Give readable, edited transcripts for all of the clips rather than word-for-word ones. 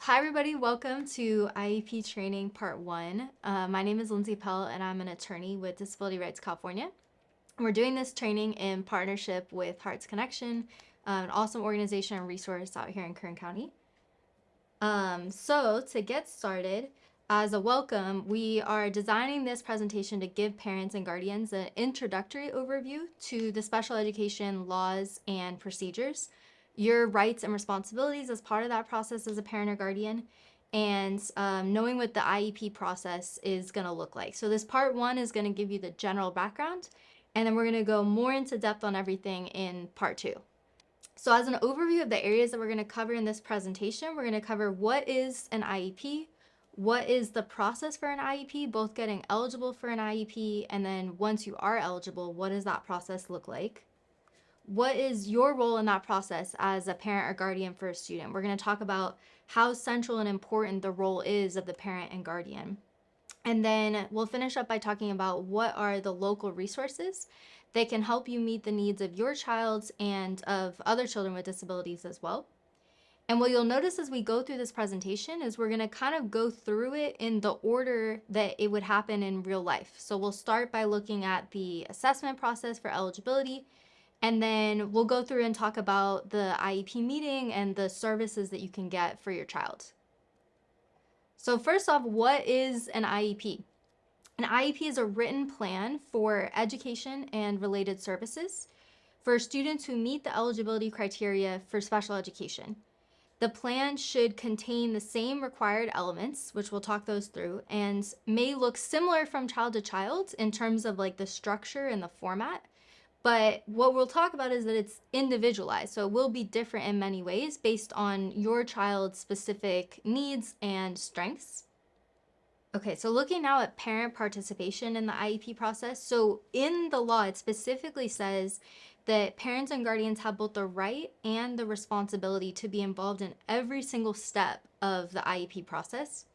Hi everybody, welcome to IEP Training Part 1. My name is Lindsay Pell and I'm an attorney with Disability Rights California. We're doing this training in partnership with Hearts Connection, an awesome organization and resource out here in Kern County. So to get started, as a welcome, we are designing this presentation to give parents and guardians an introductory overview to the special education laws and procedures, your rights and responsibilities as part of that process as a parent or guardian, and knowing what the IEP process is going to look like. So this part 1 is going to give you the general background, and then we're going to go more into depth on everything in part 2. So as an overview of the areas that we're going to cover in this presentation, we're going to cover what is an IEP, what is the process for an IEP, both getting eligible for an IEP, and then once you are eligible, what does that process look like? What is your role in that process as a parent or guardian for a student? We're going to talk about how central and important the role is of the parent and guardian. And then we'll finish up by talking about what are the local resources that can help you meet the needs of your child and of other children with disabilities as well. And what you'll notice as we go through this presentation is we're going to kind of go through it in the order that it would happen in real life. So we'll start by looking at the assessment process for eligibility, and then we'll go through and talk about the IEP meeting and the services that you can get for your child. So first off, what is an IEP? An IEP is a written plan for education and related services for students who meet the eligibility criteria for special education. The plan should contain the same required elements, which we'll talk those through, and may look similar from child to child in terms of like the structure and the format. But what we'll talk about is that it's individualized. So it will be different in many ways based on your child's specific needs and strengths. Okay, so looking now at parent participation in the IEP process. So in the law, it specifically says that parents and guardians have both the right and the responsibility to be involved in every single step of the IEP process.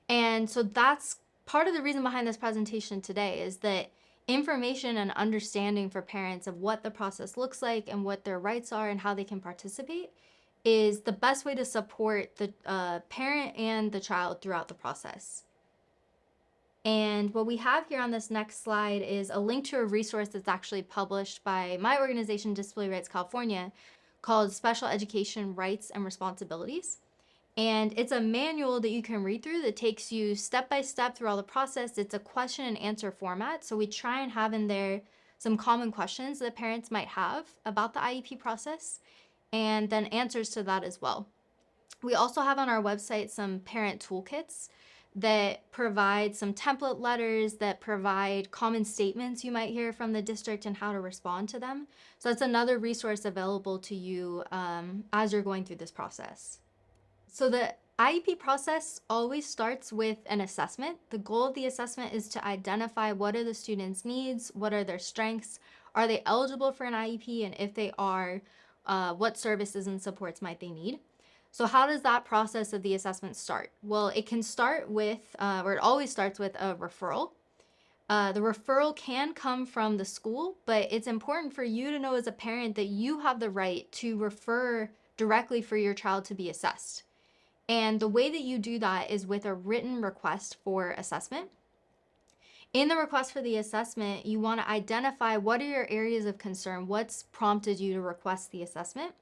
And so that's part of the reason behind this presentation today, is that information and understanding for parents of what the process looks like and what their rights are and how they can participate is the best way to support the parent and the child throughout the process. And what we have here on this next slide is a link to a resource that's actually published by my organization, Disability Rights California, called Special Education Rights and Responsibilities. And it's a manual that you can read through that takes you step by step through all the process. It's a question and answer format. So we try and have in there some common questions that parents might have about the IEP process, and then answers to that as well. We also have on our website some parent toolkits that provide some template letters that provide common statements you might hear from the district and how to respond to them. So that's another resource available to you as you're going through this process. So the IEP process always starts with an assessment. The goal of the assessment is to identify what are the students' needs, what are their strengths, are they eligible for an IEP, and if they are, what services and supports might they need. So how does that process of the assessment start? Well, it can start with, or it always starts with a referral. The referral can come from the school, but it's important for you to know as a parent that you have the right to refer directly for your child to be assessed. And the way that you do that is with a written request for assessment. In the request for the assessment, you want to identify what are your areas of concern, what's prompted you to request the assessment.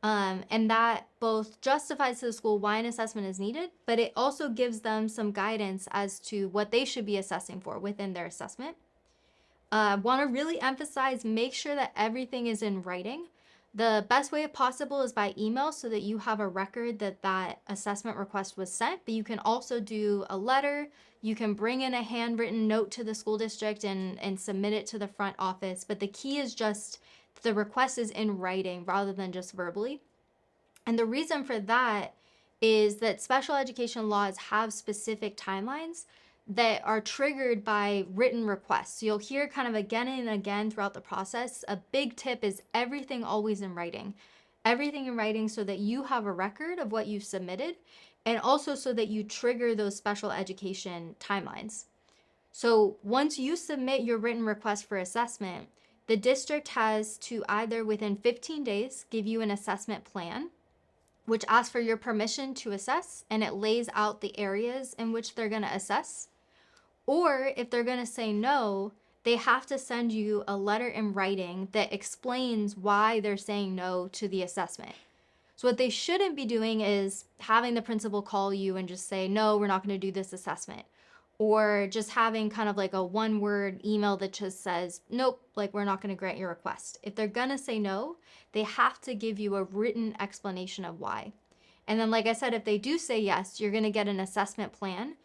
And that both justifies to the school why an assessment is needed, but it also gives them some guidance as to what they should be assessing for within their assessment. Want to really emphasize, make sure that everything is in writing. The best way possible is by email so that you have a record that that assessment request was sent, but you can also do a letter. You can bring in a handwritten note to the school district and submit it to the front office. But the key is just the request is in writing rather than just verbally. And the reason for that is that special education laws have specific timelines that are triggered by written requests. So you'll hear kind of again and again throughout the process. A big tip is everything always in writing. Everything in writing so that you have a record of what you've submitted, and also so that you trigger those special education timelines. So once you submit your written request for assessment, the district has to either within 15 days give you an assessment plan, which asks for your permission to assess, and it lays out the areas in which they're going to assess. Or if they're going to say no, they have to send you a letter in writing that explains why they're saying no to the assessment. So what they shouldn't be doing is having the principal call you and just say, no, we're not going to do this assessment. Or just having kind of like a one word email that just says, nope, like we're not going to grant your request. If they're going to say no, they have to give you a written explanation of why. And then, like I said, if they do say yes, you're going to get an assessment plan.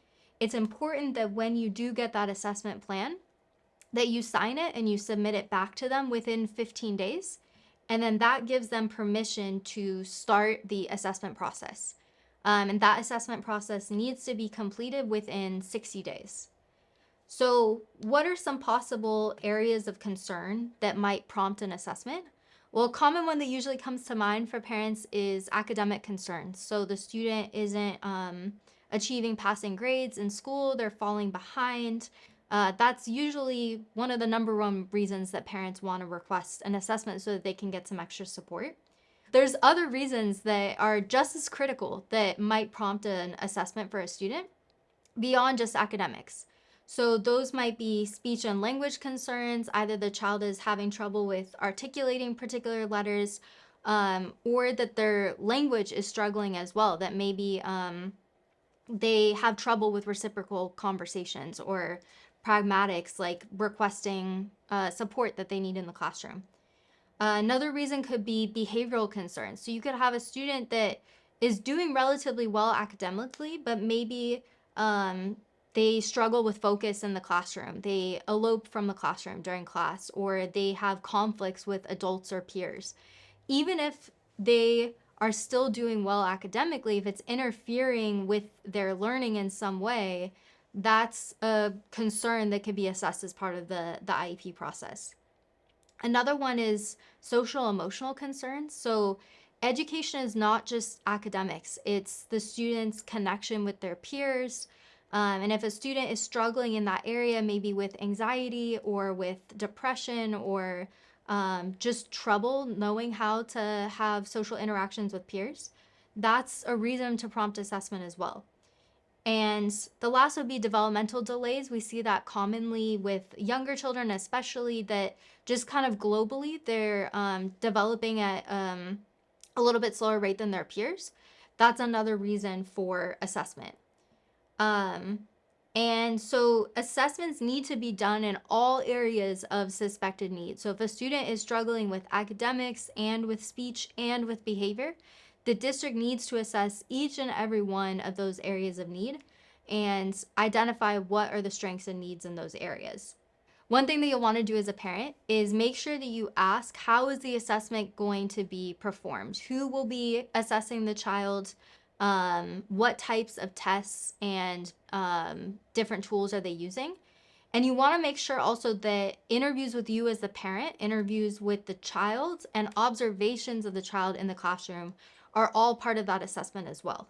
It's important that when you do get that assessment plan, that you sign it and you submit it back to them within 15 days. And then that gives them permission to start the assessment process. And that assessment process needs to be completed within 60 days. So, what are some possible areas of concern that might prompt an assessment? Well, a common one that usually comes to mind for parents is academic concerns. So, the student isn't achieving passing grades in school, they're falling behind. That's usually one of the number one reasons that parents want to request an assessment so that they can get some extra support. There's other reasons that are just as critical that might prompt an assessment for a student beyond just academics. So those might be speech and language concerns. Either the child is having trouble with articulating particular letters, or that their language is struggling as well, that maybe they have trouble with reciprocal conversations or pragmatics, like requesting support that they need in the classroom. Another reason could be behavioral concerns. So you could have a student that is doing relatively well academically, but maybe they struggle with focus in the classroom. They elope from the classroom during class, or they have conflicts with adults or peers. Even if they are still doing well academically, if it's interfering with their learning in some way, that's a concern that could be assessed as part of the IEP process. Another one is social emotional concerns. So, education is not just academics, it's the student's connection with their peers. And if a student is struggling in that area, maybe with anxiety or with depression or just trouble knowing how to have social interactions with peers, that's a reason to prompt assessment as well. And the last would be developmental delays. We see that commonly with younger children, especially, that just kind of globally, they're developing at a little bit slower rate than their peers. That's another reason for assessment. And so assessments need to be done in all areas of suspected need. So if a student is struggling with academics and with speech and with behavior, the district needs to assess each and every one of those areas of need and identify what are the strengths and needs in those areas. One thing that you'll want to do as a parent is make sure that you ask, how is the assessment going to be performed? Who will be assessing the child? What types of tests and different tools are they using? And you want to make sure also that interviews with you as the parent, interviews with the child, and observations of the child in the classroom are all part of that assessment as well.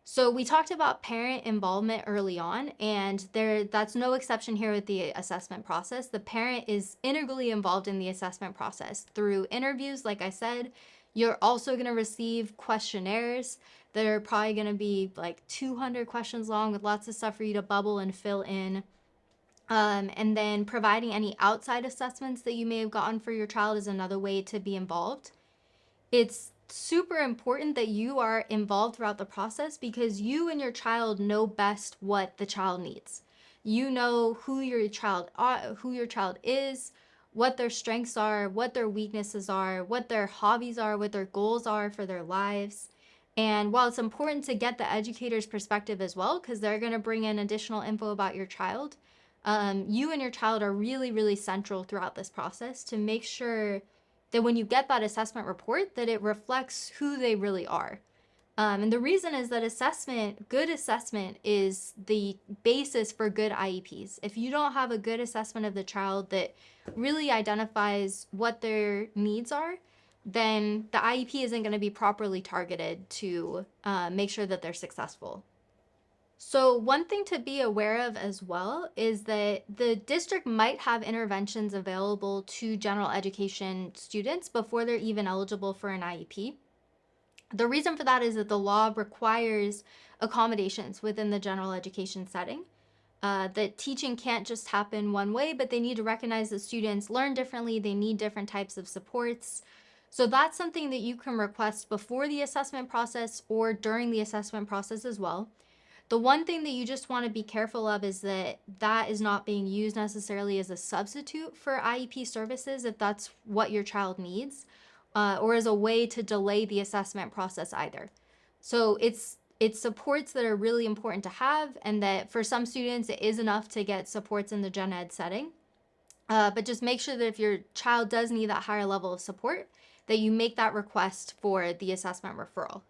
So we talked about parent involvement early on, and that's no exception here with the assessment process. The parent is integrally involved in the assessment process through interviews, like I said. You're also going to receive questionnaires that are probably going to be like 200 questions long with lots of stuff for you to bubble and fill in. And then providing any outside assessments that you may have gotten for your child is another way to be involved. It's super important that you are involved throughout the process because you and your child know best what the child needs. You know who your child is, what their strengths are, what their weaknesses are, what their hobbies are, what their goals are for their lives. And while it's important to get the educator's perspective as well, because they're going to bring in additional info about your child, you and your child are really, really central throughout this process to make sure that when you get that assessment report, that it reflects who they really are. And the reason is that good assessment is the basis for good IEPs. If you don't have a good assessment of the child that really identifies what their needs are, then the IEP isn't going to be properly targeted to make sure that they're successful. So one thing to be aware of as well is that the district might have interventions available to general education students before they're even eligible for an IEP. The reason for that is that the law requires accommodations within the general education setting. That teaching can't just happen one way, but they need to recognize that students learn differently, they need different types of supports. So that's something that you can request before the assessment process or during the assessment process as well. The one thing that you just want to be careful of is that that is not being used necessarily as a substitute for IEP services if that's what your child needs, or as a way to delay the assessment process either. So it's supports that are really important to have, and that for some students it is enough to get supports in the gen ed setting. But just make sure that if your child does need that higher level of support, that you make that request for the assessment referral.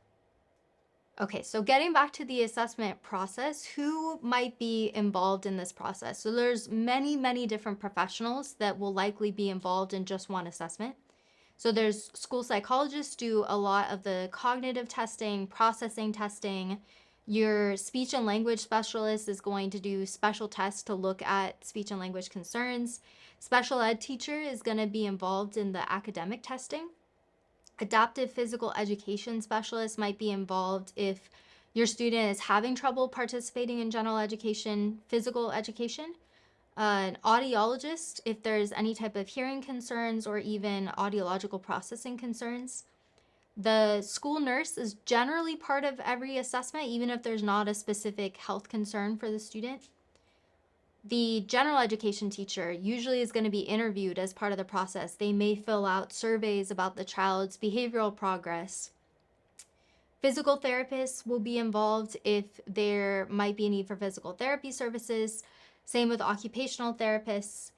Okay, so getting back to the assessment process, who might be involved in this process? So there's many different professionals that will likely be involved in just one assessment. So there's school psychologists do a lot of the cognitive testing, processing testing. Your speech and language specialist is going to do special tests to look at speech and language concerns. Special ed teacher is going to be involved in the academic testing. Adaptive physical education specialist might be involved if your student is having trouble participating in general education, physical education. An audiologist if there's any type of hearing concerns or even audiological processing concerns. The school nurse is generally part of every assessment, even if there's not a specific health concern for the student. The general education teacher usually is going to be interviewed as part of the process. They may fill out surveys about the child's behavioral progress. Physical therapists will be involved if there might be a need for physical therapy services. Same with occupational therapists,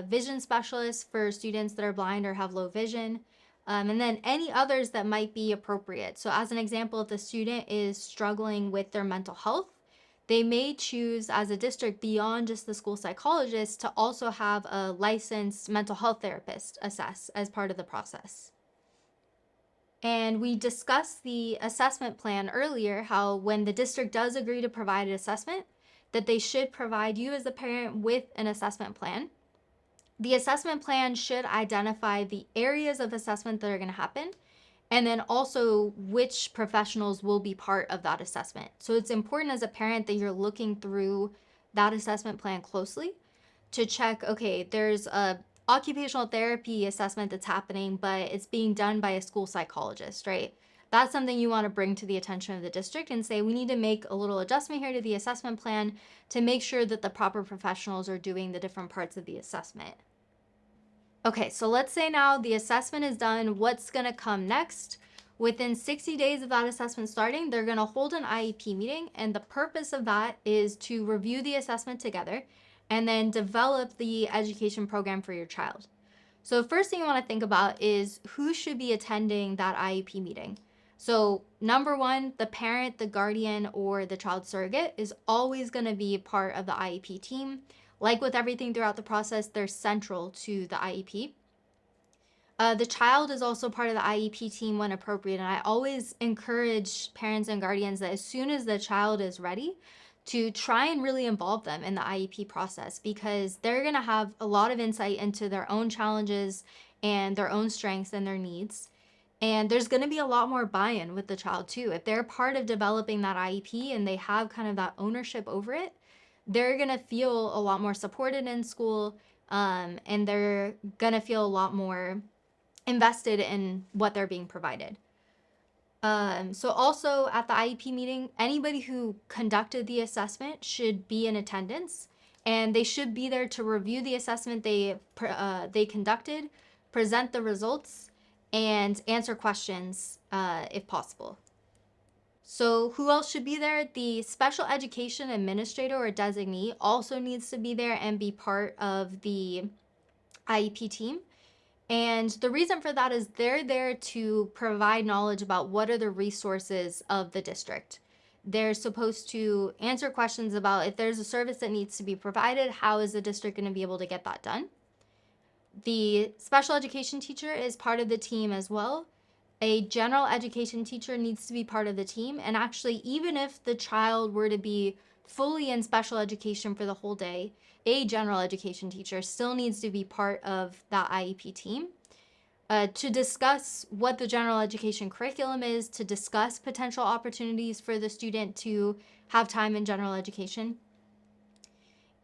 vision specialists for students that are blind or have low vision, and then any others that might be appropriate. So as an example, if the student is struggling with their mental health, they may choose as a district beyond just the school psychologist to also have a licensed mental health therapist assess as part of the process. And we discussed the assessment plan earlier, how when the district does agree to provide an assessment, that they should provide you as a parent with an assessment plan. The assessment plan should identify the areas of assessment that are going to happen, and then also which professionals will be part of that assessment. So it's important as a parent that you're looking through that assessment plan closely to check, okay, there's a occupational therapy assessment that's happening, but it's being done by a school psychologist, right? That's something you want to bring to the attention of the district and say, we need to make a little adjustment here to the assessment plan to make sure that the proper professionals are doing the different parts of the assessment. Okay, so let's say now the assessment is done. What's going to come next? Within 60 days of that assessment starting, they're going to hold an IEP meeting, and the purpose of that is to review the assessment together and then develop the education program for your child. So the first thing you want to think about is who should be attending that IEP meeting. So number one, the parent, the guardian, or the child surrogate is always going to be part of the IEP team. Like with everything throughout the process, they're central to the IEP. The child is also part of the IEP team when appropriate, and I always encourage parents and guardians that as soon as the child is ready, to try and really involve them in the IEP process, because they're going to have a lot of insight into their own challenges and their own strengths and their needs. And there's going to be a lot more buy-in with the child too. If they're part of developing that IEP and they have kind of that ownership over it, they're going to feel a lot more supported in school, and they're going to feel a lot more invested in what they're being provided. So also at the IEP meeting, anybody who conducted the assessment should be in attendance, and they should be there to review the assessment they conducted, present the results, and answer questions if possible. So who else should be there? The special education administrator or designee also needs to be there and be part of the IEP team. And the reason for that is they're there to provide knowledge about what are the resources of the district. They're supposed to answer questions about if there's a service that needs to be provided, how is the district going to be able to get that done? The special education teacher is part of the team as well. A general education teacher needs to be part of the team. And actually, even if the child were to be fully in special education for the whole day, a general education teacher still needs to be part of that IEP team. to discuss what the general education curriculum is, to discuss potential opportunities for the student to have time in general education.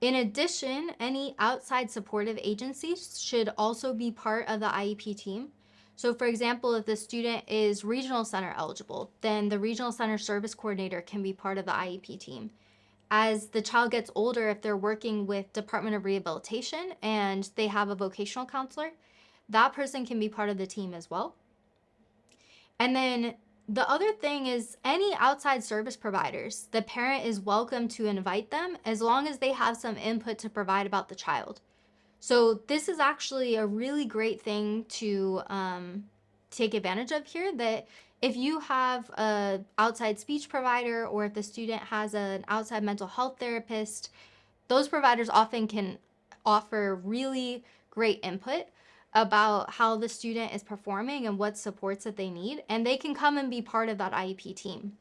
In addition, any outside supportive agencies should also be part of the IEP team. So for example, if the student is regional center eligible, then the regional center service coordinator can be part of the IEP team. As the child gets older, if they're working with Department of Rehabilitation and they have a vocational counselor, that person can be part of the team as well. And then the other thing is any outside service providers, the parent is welcome to invite them as long as they have some input to provide about the child. So this is actually a really great thing to take advantage of here, that if you have an outside speech provider or if the student has an outside mental health therapist, those providers often can offer really great input about how the student is performing and what supports that they need, and they can come and be part of that IEP team.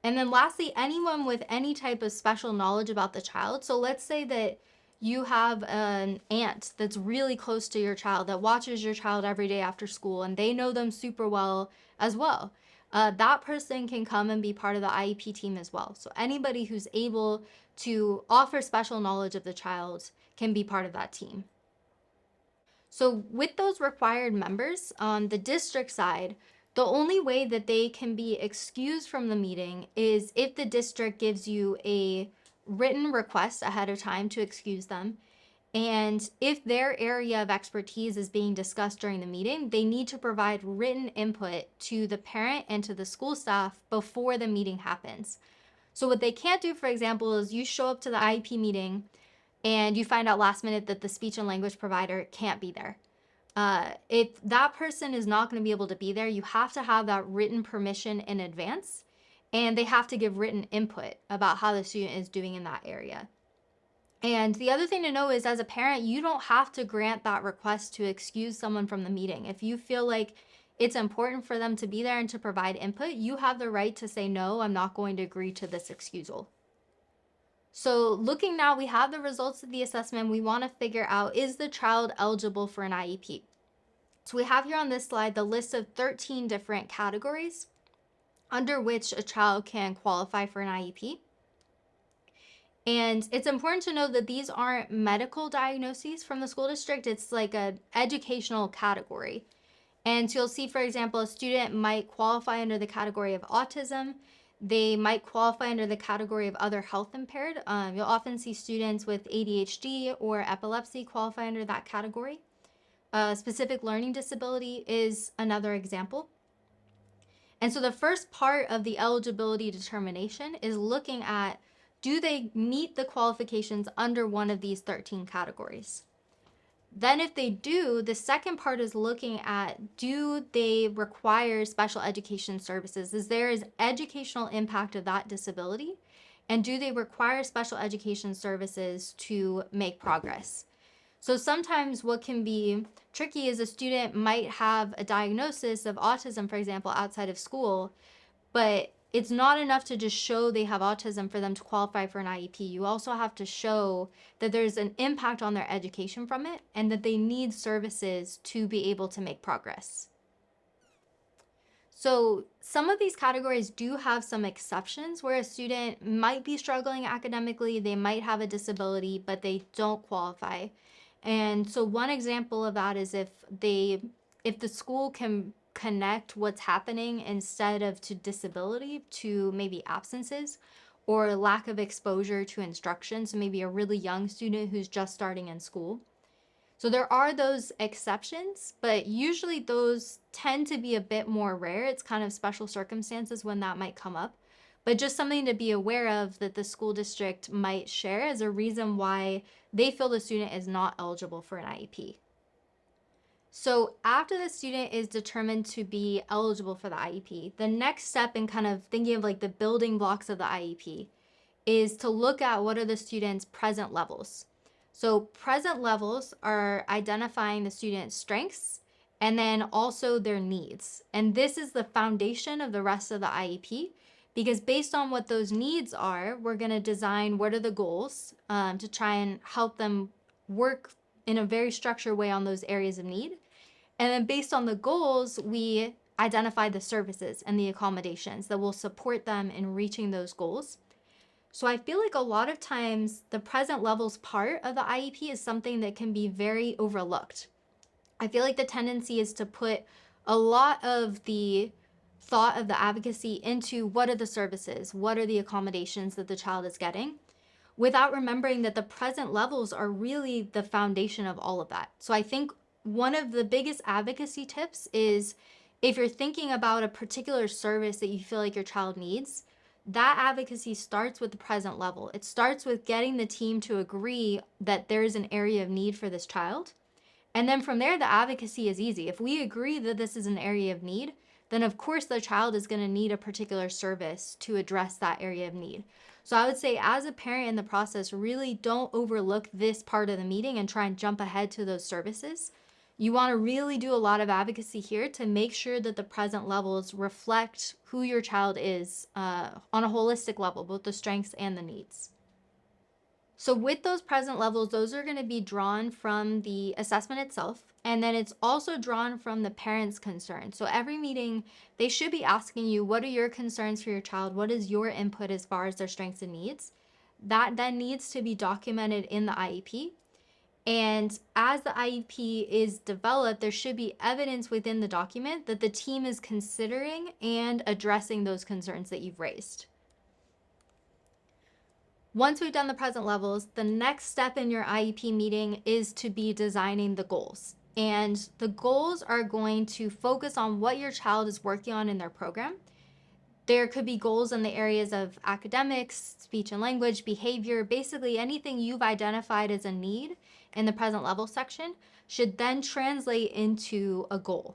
And then lastly, anyone with any type of special knowledge about the child. So let's say that you have an aunt that's really close to your child that watches your child every day after school and they know them super well as well. That person can come and be part of the IEP team as well. So anybody who's able to offer special knowledge of the child can be part of that team. So with those required members on the district side, the only way that they can be excused from the meeting is if the district gives you a written request ahead of time to excuse them. And if their area of expertise is being discussed during the meeting, they need to provide written input to the parent and to the school staff before the meeting happens. So what they can't do, for example, is you show up to the IEP meeting and you find out last minute that the speech and language provider can't be there. If that person is not going to be able to be there, you have to have that written permission in advance, and they have to give written input about how the student is doing in that area. And the other thing to know is, as a parent, you don't have to grant that request to excuse someone from the meeting. If you feel like it's important for them to be there and to provide input, you have the right to say, no, I'm not going to agree to this excusal. So looking now, we have the results of the assessment. We want to figure out, is the child eligible for an IEP? So we have here on this slide the list of 13 different categories under which a child can qualify for an IEP. And it's important to note that these aren't medical diagnoses from the school district. It's like an educational category. And so you'll see, for example, a student might qualify under the category of autism. They might qualify under the category of other health impaired. You'll often see students with ADHD or epilepsy qualify under that category. Specific learning disability is another example. And so the first part of the eligibility determination is looking at, do they meet the qualifications under one of these 13 categories? Then if they do, the second part is looking at, do they require special education services? Is there an educational impact of that disability? And do they require special education services to make progress? So sometimes what can be tricky is a student might have a diagnosis of autism, for example, outside of school, but it's not enough to just show they have autism for them to qualify for an IEP. You also have to show that there's an impact on their education from it and that they need services to be able to make progress. So some of these categories do have some exceptions where a student might be struggling academically, they might have a disability, but they don't qualify. And so one example of that is if the school can connect what's happening instead of to disability to maybe absences or lack of exposure to instruction. So maybe a really young student who's just starting in school. So there are those exceptions, but usually those tend to be a bit more rare. It's kind of special circumstances when that might come up. But just something to be aware of that the school district might share as a reason why they feel the student is not eligible for an IEP. So after the student is determined to be eligible for the IEP, the next step in kind of thinking of like the building blocks of the IEP is to look at what are the student's present levels. So present levels are identifying the student's strengths and then also their needs. And this is the foundation of the rest of the IEP, because based on what those needs are, we're going to design what are the goals to try and help them work in a very structured way on those areas of need. And then based on the goals, we identify the services and the accommodations that will support them in reaching those goals. So I feel like a lot of times the present levels part of the IEP is something that can be very overlooked. I feel like the tendency is to put a lot of the thought of the advocacy into what are the services, what are the accommodations that the child is getting, without remembering that the present levels are really the foundation of all of that. So I think one of the biggest advocacy tips is if you're thinking about a particular service that you feel like your child needs, that advocacy starts with the present level. It starts with getting the team to agree that there's an area of need for this child. And then from there, the advocacy is easy. If we agree that this is an area of need, then of course the child is going to need a particular service to address that area of need. So I would say, as a parent in the process, really don't overlook this part of the meeting and try and jump ahead to those services. You want to really do a lot of advocacy here to make sure that the present levels reflect who your child is on a holistic level, both the strengths and the needs. So with those present levels, those are going to be drawn from the assessment itself. And then it's also drawn from the parent's concerns. So every meeting, they should be asking you, what are your concerns for your child? What is your input as far as their strengths and needs? That then needs to be documented in the IEP. And as the IEP is developed, there should be evidence within the document that the team is considering and addressing those concerns that you've raised. Once we've done the present levels, the next step in your IEP meeting is to be designing the goals. And the goals are going to focus on what your child is working on in their program. There could be goals in the areas of academics, speech and language, behavior, basically anything you've identified as a need in the present level section should then translate into a goal.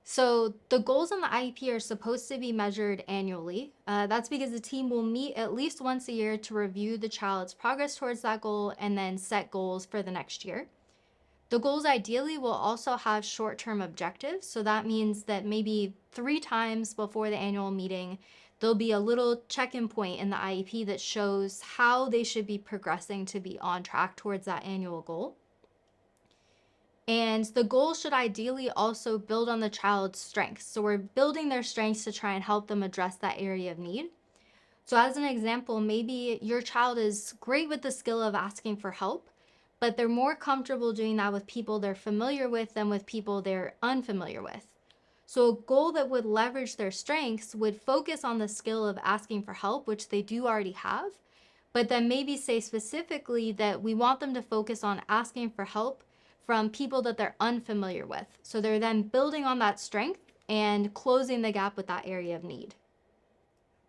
So the goals in the IEP are supposed to be measured annually. That's because the team will meet at least once a year to review the child's progress towards that goal and then set goals for the next year. The goals ideally will also have short-term objectives. So that means that maybe 3 times before the annual meeting, there'll be a little check-in point in the IEP that shows how they should be progressing to be on track towards that annual goal. And the goal should ideally also build on the child's strengths. So we're building their strengths to try and help them address that area of need. So as an example, maybe your child is great with the skill of asking for help, but they're more comfortable doing that with people they're familiar with than with people they're unfamiliar with. So a goal that would leverage their strengths would focus on the skill of asking for help, which they do already have, but then maybe say specifically that we want them to focus on asking for help from people that they're unfamiliar with. So they're then building on that strength and closing the gap with that area of need.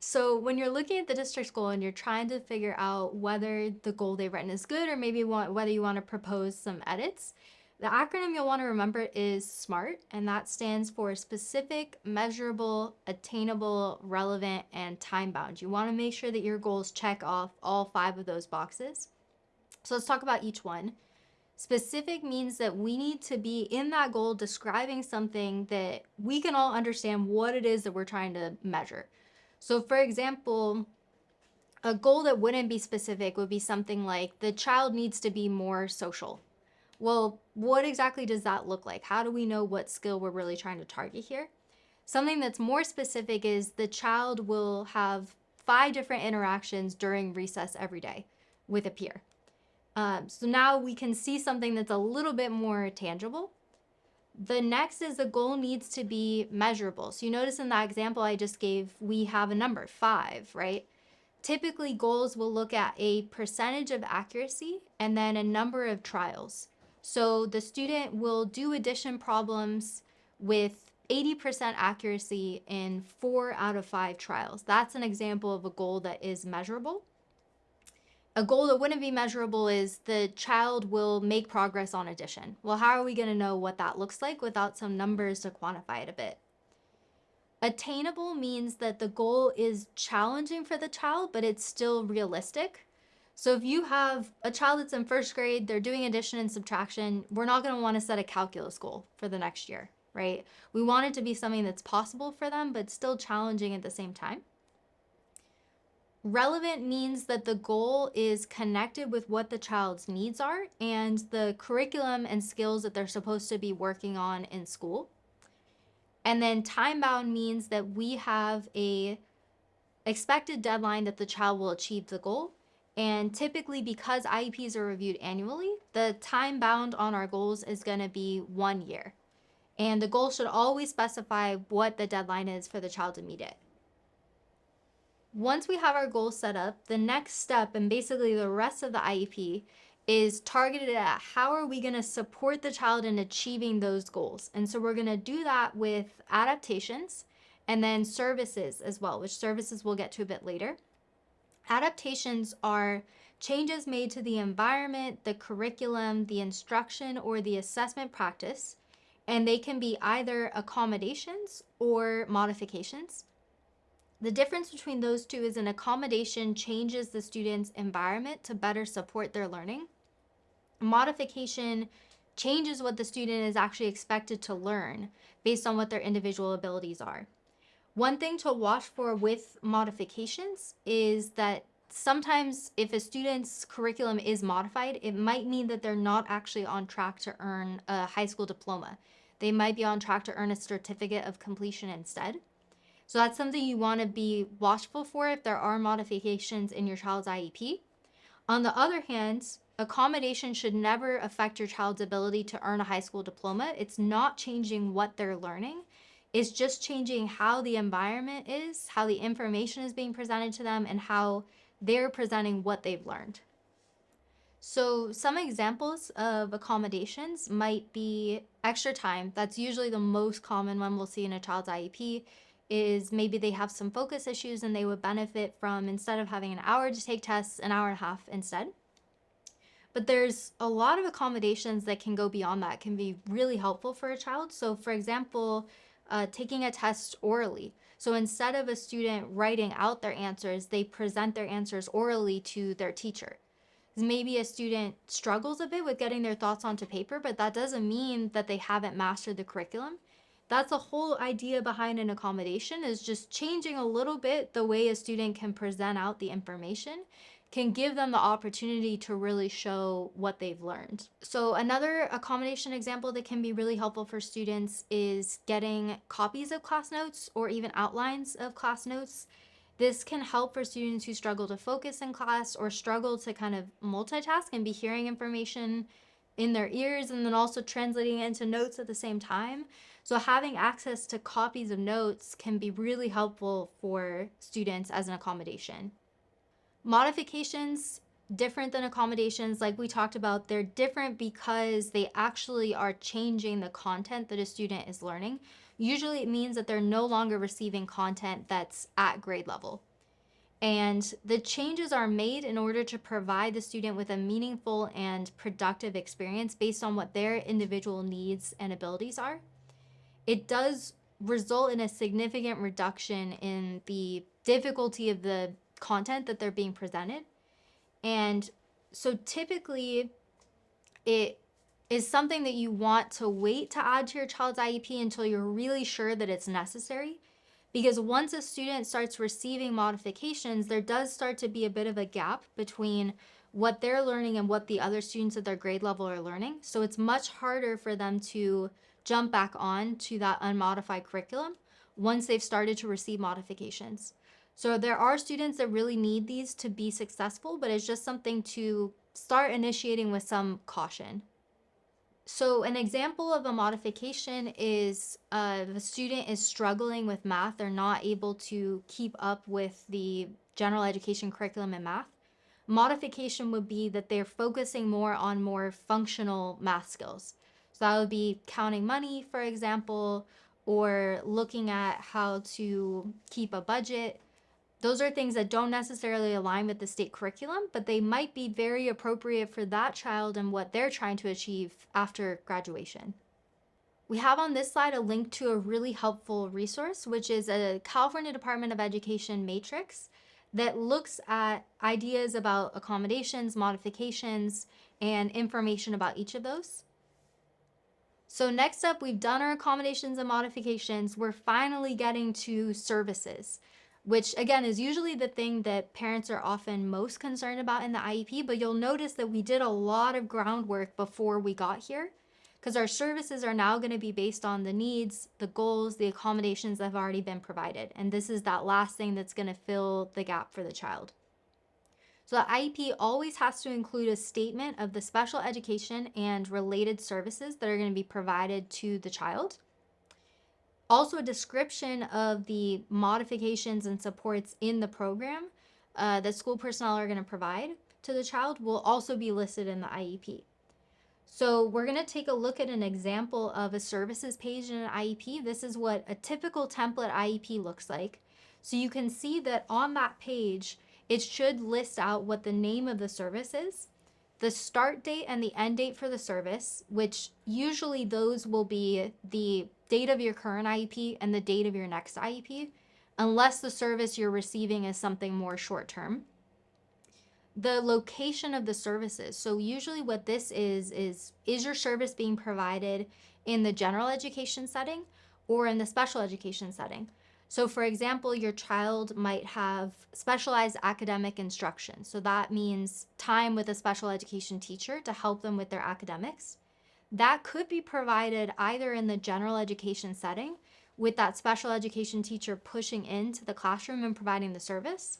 So when you're looking at the district's goal and you're trying to figure out whether the goal they've written is good or maybe whether you want to propose some edits, the acronym you'll want to remember is SMART, and that stands for specific, measurable, attainable, relevant, and time-bound. You want to make sure that your goals check off all 5 of those boxes. So let's talk about each one. Specific means that we need to be in that goal describing something that we can all understand what it is that we're trying to measure. So for example, a goal that wouldn't be specific would be something like the child needs to be more social. Well, what exactly does that look like? How do we know what skill we're really trying to target here? Something that's more specific is the child will have 5 different interactions during recess every day with a peer. So now we can see something that's a little bit more tangible. The next is the goal needs to be measurable. So you notice in that example I just gave, we have a number 5, right? Typically goals will look at a percentage of accuracy and then a number of trials. So the student will do addition problems with 80% accuracy in 4 out of 5 trials. That's an example of a goal that is measurable. A goal that wouldn't be measurable is the child will make progress on addition. Well, how are we going to know what that looks like without some numbers to quantify it a bit? Attainable means that the goal is challenging for the child, but it's still realistic. So if you have a child that's in 1st grade, they're doing addition and subtraction, we're not going to want to set a calculus goal for the next year, right? We want it to be something that's possible for them, but still challenging at the same time. Relevant means that the goal is connected with what the child's needs are and the curriculum and skills that they're supposed to be working on in school. And then time bound means that we have a expected deadline that the child will achieve the goal. And typically, because IEPs are reviewed annually, the time bound on our goals is going to be 1 year. And the goal should always specify what the deadline is for the child to meet it. Once we have our goals set up, the next step and basically the rest of the IEP is targeted at how are we going to support the child in achieving those goals. And so we're going to do that with adaptations and then services as well, which services we'll get to a bit later. Adaptations are changes made to the environment, the curriculum, the instruction, or the assessment practice, and they can be either accommodations or modifications. The difference between those two is an accommodation changes the student's environment to better support their learning. A modification changes what the student is actually expected to learn based on what their individual abilities are. One thing to watch for with modifications is that sometimes if a student's curriculum is modified, it might mean that they're not actually on track to earn a high school diploma. They might be on track to earn a certificate of completion instead. So that's something you want to be watchful for if there are modifications in your child's IEP. On the other hand, accommodation should never affect your child's ability to earn a high school diploma. It's not changing what they're learning. It's just changing how the environment is, how the information is being presented to them, and how they're presenting what they've learned. So some examples of accommodations might be extra time. That's usually the most common one we'll see in a child's IEP. Is maybe they have some focus issues and they would benefit from, instead of having an hour to take tests, an hour and a half instead. But there's a lot of accommodations that can go beyond that, can be really helpful for a child. So for example, taking a test orally. So instead of a student writing out their answers, they present their answers orally to their teacher. Maybe a student struggles a bit with getting their thoughts onto paper, but that doesn't mean that they haven't mastered the curriculum. That's the whole idea behind an accommodation, is just changing a little bit the way a student can present out the information, can give them the opportunity to really show what they've learned. So another accommodation example that can be really helpful for students is getting copies of class notes or even outlines of class notes. This can help for students who struggle to focus in class or struggle to kind of multitask and be hearing information in their ears and then also translating it into notes at the same time. So having access to copies of notes can be really helpful for students as an accommodation. Modifications, different than accommodations, like we talked about, they're different because they actually are changing the content that a student is learning. Usually it means that they're no longer receiving content that's at grade level. And the changes are made in order to provide the student with a meaningful and productive experience based on what their individual needs and abilities are. It does result in a significant reduction in the difficulty of the content that they're being presented. And so typically it is something that you want to wait to add to your child's IEP until you're really sure that it's necessary. Because once a student starts receiving modifications, there does start to be a bit of a gap between what they're learning and what the other students at their grade level are learning. So it's much harder for them to jump back on to that unmodified curriculum once they've started to receive modifications. So there are students that really need these to be successful, but it's just something to start initiating with some caution. So an example of a modification is the student is struggling with math. They're not able to keep up with the general education curriculum in math. Modification would be that they're focusing more on more functional math skills. So that would be counting money, for example, or looking at how to keep a budget. Those are things that don't necessarily align with the state curriculum, but they might be very appropriate for that child and what they're trying to achieve after graduation. We have on this slide a link to a really helpful resource, which is a California Department of Education matrix that looks at ideas about accommodations, modifications, and information about each of those. So next up, we've done our accommodations and modifications. We're finally getting to services. which again is usually the thing that parents are often most concerned about in the IEP. But you'll notice that we did a lot of groundwork before we got here, because our services are now going to be based on the needs, the goals, the accommodations that have already been provided. And this is that last thing that's going to fill the gap for the child. So the IEP always has to include a statement of the special education and related services that are going to be provided to the child. Also, a description of the modifications and supports in the program that school personnel are going to provide to the child will also be listed in the IEP. So we're going to take a look at an example of a services page in an IEP. This is what a typical template IEP looks like. So you can see that on that page, it should list out what the name of the service is, the start date and the end date for the service, which usually those will be the date of your current IEP and the date of your next IEP, unless the service you're receiving is something more short term. The location of the services. So usually what this is your service being provided in the general education setting or in the special education setting? So for example, your child might have specialized academic instruction. So that means time with a special education teacher to help them with their academics. That could be provided either in the general education setting with that special education teacher pushing into the classroom and providing the service,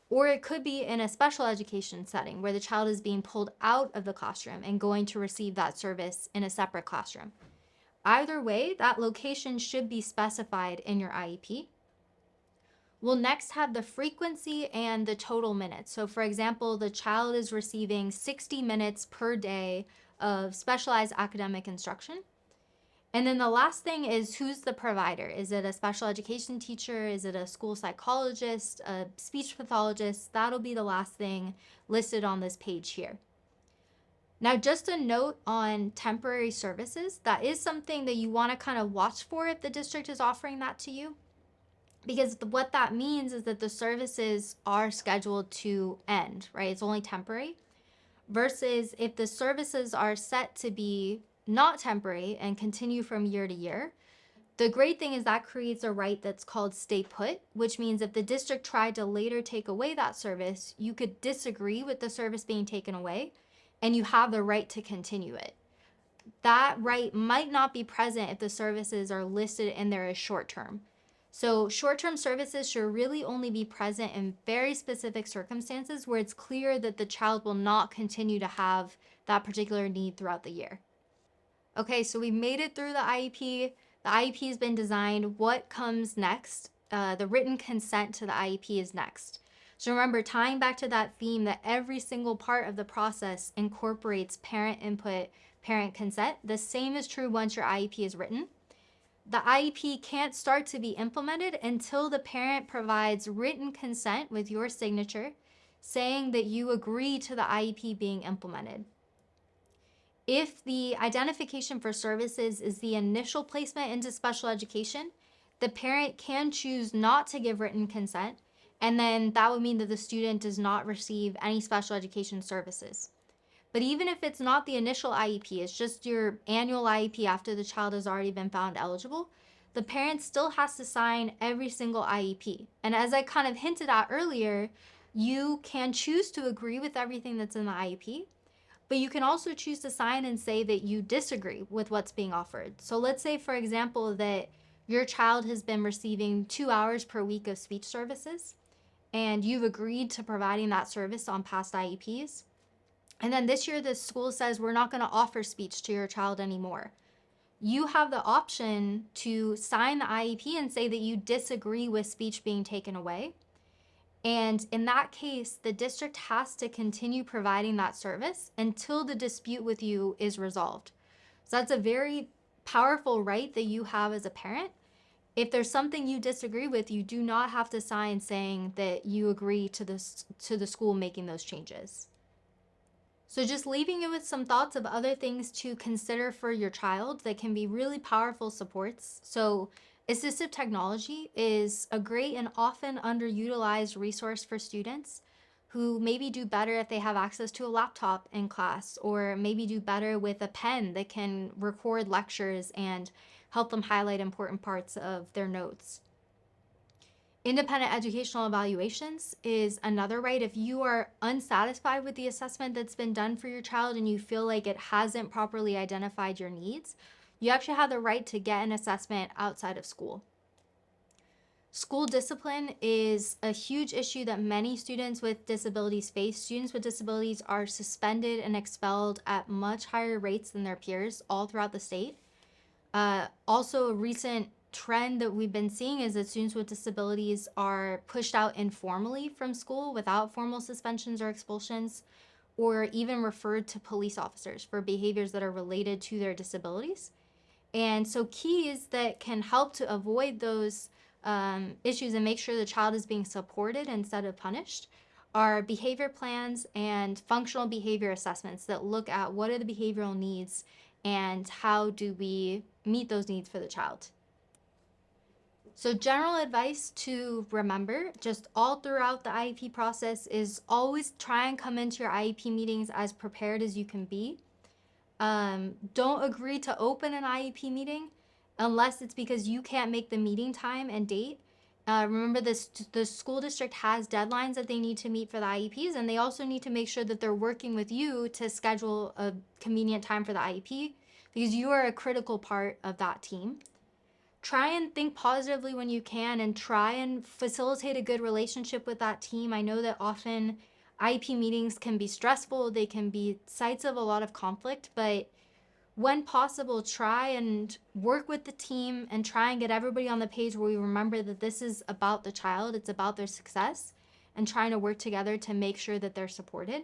or it could be in a special education setting where the child is being pulled out of the classroom and going to receive that service in a separate classroom. Either way, that location should be specified in your IEP. We'll next have the frequency and the total minutes. So for example, the child is receiving 60 minutes per day of specialized academic instruction. And then the last thing is, who's the provider? Is it a special education teacher? Is it a school psychologist, a speech pathologist? That'll be the last thing listed on this page here. Now, just a note on temporary services. That is something that you want to kind of watch for if the district is offering that to you, because what that means is that the services are scheduled to end, right? It's only temporary. Versus if the services are set to be not temporary and continue from year to year, the great thing is that creates a right that's called stay put, which means if the district tried to later take away that service, you could disagree with the service being taken away and you have the right to continue it. That right might not be present if the services are listed in there as short term. So short-term services should really only be present in very specific circumstances where it's clear that the child will not continue to have that particular need throughout the year. Okay, so we made it through the IEP. The IEP has been designed. What comes next? The written consent to the IEP is next. So remember, tying back to that theme that every single part of the process incorporates parent input, parent consent, the same is true once your IEP is written. The IEP can't start to be implemented until the parent provides written consent with your signature saying that you agree to the IEP being implemented. If the identification for services is the initial placement into special education, the parent can choose not to give written consent, and then that would mean that the student does not receive any special education services. But even if it's not the initial IEP, it's just your annual IEP after the child has already been found eligible, the parent still has to sign every single IEP. And as I kind of hinted at earlier, you can choose to agree with everything that's in the IEP, but you can also choose to sign and say that you disagree with what's being offered. So let's say, for example, that your child has been receiving 2 hours per week of speech services, and you've agreed to providing that service on past IEPs. And then this year, the school says, we're not going to offer speech to your child anymore. You have the option to sign the IEP and say that you disagree with speech being taken away. And in that case, the district has to continue providing that service until the dispute with you is resolved. So that's a very powerful right that you have as a parent. If there's something you disagree with, you do not have to sign saying that you agree to the school making those changes. So just leaving you with some thoughts of other things to consider for your child that can be really powerful supports. So assistive technology is a great and often underutilized resource for students who maybe do better if they have access to a laptop in class, or maybe do better with a pen that can record lectures and help them highlight important parts of their notes. Independent educational evaluations is another right. If you are unsatisfied with the assessment that's been done for your child and you feel like it hasn't properly identified your needs, you actually have the right to get an assessment outside of school. School discipline is a huge issue that many students with disabilities face. Students with disabilities are suspended and expelled at much higher rates than their peers all throughout the state. Also, a recent trend that we've been seeing is that students with disabilities are pushed out informally from school without formal suspensions or expulsions, or even referred to police officers for behaviors that are related to their disabilities. And so, keys that can help to avoid those issues and make sure the child is being supported instead of punished are behavior plans and functional behavior assessments that look at what are the behavioral needs and how do we meet those needs for the child. So, general advice to remember just all throughout the IEP process is always try and come into your IEP meetings as prepared as you can be. Don't agree to open an IEP meeting unless it's because you can't make the meeting time and date. Remember, the school district has deadlines that they need to meet for the IEPs, and they also need to make sure that they're working with you to schedule a convenient time for the IEP because you are a critical part of that team. Try and think positively when you can and try and facilitate a good relationship with that team. I know that often IEP meetings can be stressful, they can be sites of a lot of conflict, but when possible, try and work with the team and try and get everybody on the page where we remember that this is about the child, it's about their success, and trying to work together to make sure that they're supported.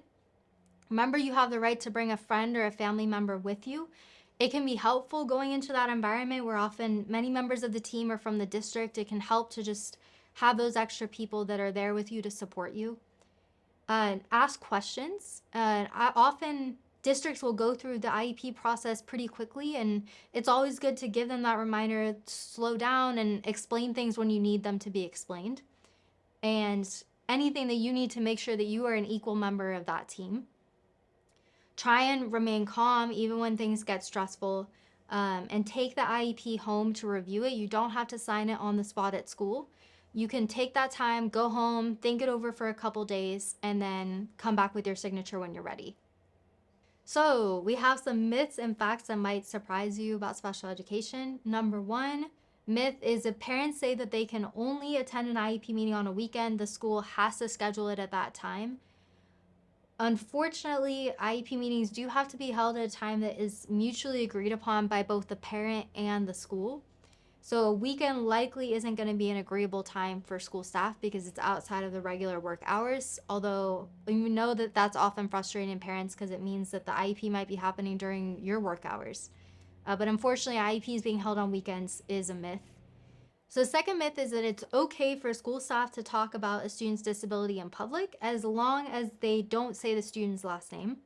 Remember, you have the right to bring a friend or a family member with you. It can be helpful going into that environment where often many members of the team are from the district. It can help to just have those extra people that are there with you to support you. Ask questions. Often districts will go through the IEP process pretty quickly, and it's always good to give them that reminder, slow down and explain things when you need them to be explained. And anything that you need to make sure that you are an equal member of that team. Try and remain calm even when things get stressful, and take the IEP home to review it. You don't have to sign it on the spot at school. You can take that time, go home, think it over for a couple days, and then come back with your signature when you're ready. So, we have some myths and facts that might surprise you about special education. Number one, myth is if parents say that they can only attend an IEP meeting on a weekend, the school has to schedule it at that time. Unfortunately, IEP meetings do have to be held at a time that is mutually agreed upon by both the parent and the school. So a weekend likely isn't going to be an agreeable time for school staff because it's outside of the regular work hours, although we know that that's often frustrating parents because it means that the IEP might be happening during your work hours. But unfortunately, IEPs being held on weekends is a myth. So the second myth is that it's okay for school staff to talk about a student's disability in public as long as they don't say the student's last name.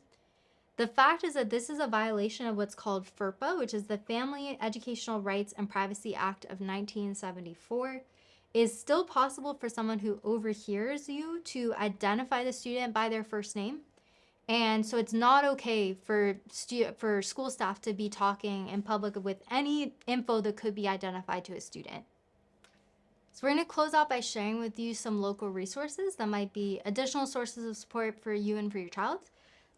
The fact is that this is a violation of what's called FERPA, which is the Family Educational Rights and Privacy Act of 1974. It is still possible for someone who overhears you to identify the student by their first name. And so it's not okay for school staff to be talking in public with any info that could be identified to a student. So we're going to close out by sharing with you some local resources that might be additional sources of support for you and for your child.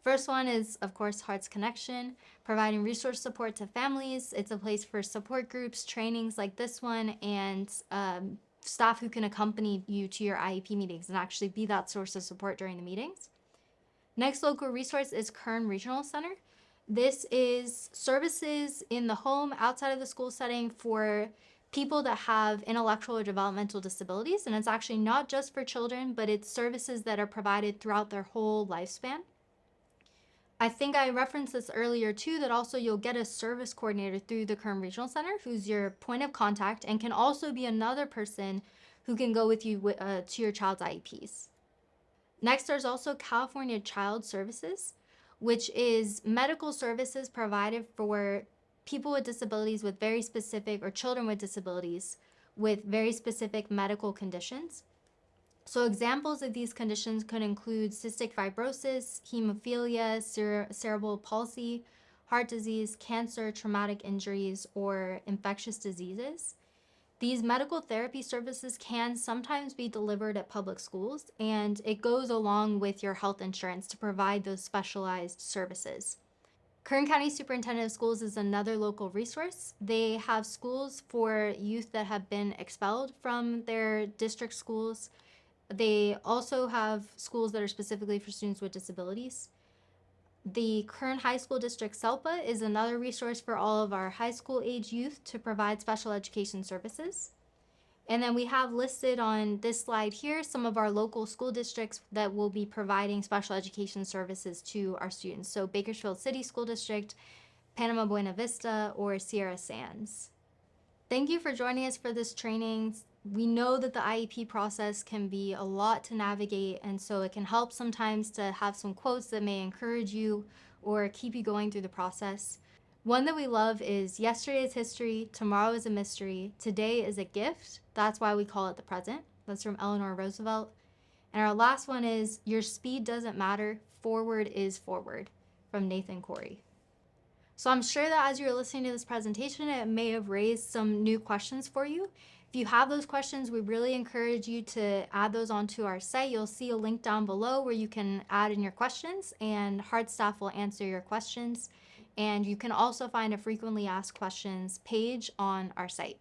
First one is, of course, H.E.A.R.T.S Connection, providing resource support to families. It's a place for support groups, trainings like this one, and staff who can accompany you to your IEP meetings and actually be that source of support during the meetings. Next local resource is Kern Regional Center. This is services in the home outside of the school setting for people that have intellectual or developmental disabilities. And it's actually not just for children, but it's services that are provided throughout their whole lifespan. I think I referenced this earlier too, that also you'll get a service coordinator through the Kern Regional Center who's your point of contact and can also be another person who can go with you to your child's IEPs. Next, there's also California Child Services, which is medical services provided for people with disabilities with very specific, or children with disabilities with very specific medical conditions. So examples of these conditions could include cystic fibrosis, hemophilia, cerebral palsy, heart disease, cancer, traumatic injuries, or infectious diseases. These medical therapy services can sometimes be delivered at public schools, and it goes along with your health insurance to provide those specialized services. Kern County Superintendent of Schools is another local resource. They have schools for youth that have been expelled from their district schools. They also have schools that are specifically for students with disabilities. The Kern High School District SELPA is another resource for all of our high school age youth to provide special education services. And then we have listed on this slide here some of our local school districts that will be providing special education services to our students. So Bakersfield City School District, Panama Buena Vista, or Sierra Sands. Thank you for joining us for this training. We know that the IEP process can be a lot to navigate, and so it can help sometimes to have some quotes that may encourage you or keep you going through the process. One that we love is yesterday is history, tomorrow is a mystery, today is a gift. That's why we call it the present. That's from Eleanor Roosevelt. And our last one is your speed doesn't matter, forward is forward, from Nathan Corey. So I'm sure that as you're listening to this presentation, it may have raised some new questions for you. If you have those questions, we really encourage you to add those onto our site. You'll see a link down below where you can add in your questions, and H.E.A.R.T staff will answer your questions. And you can also find a frequently asked questions page on our site.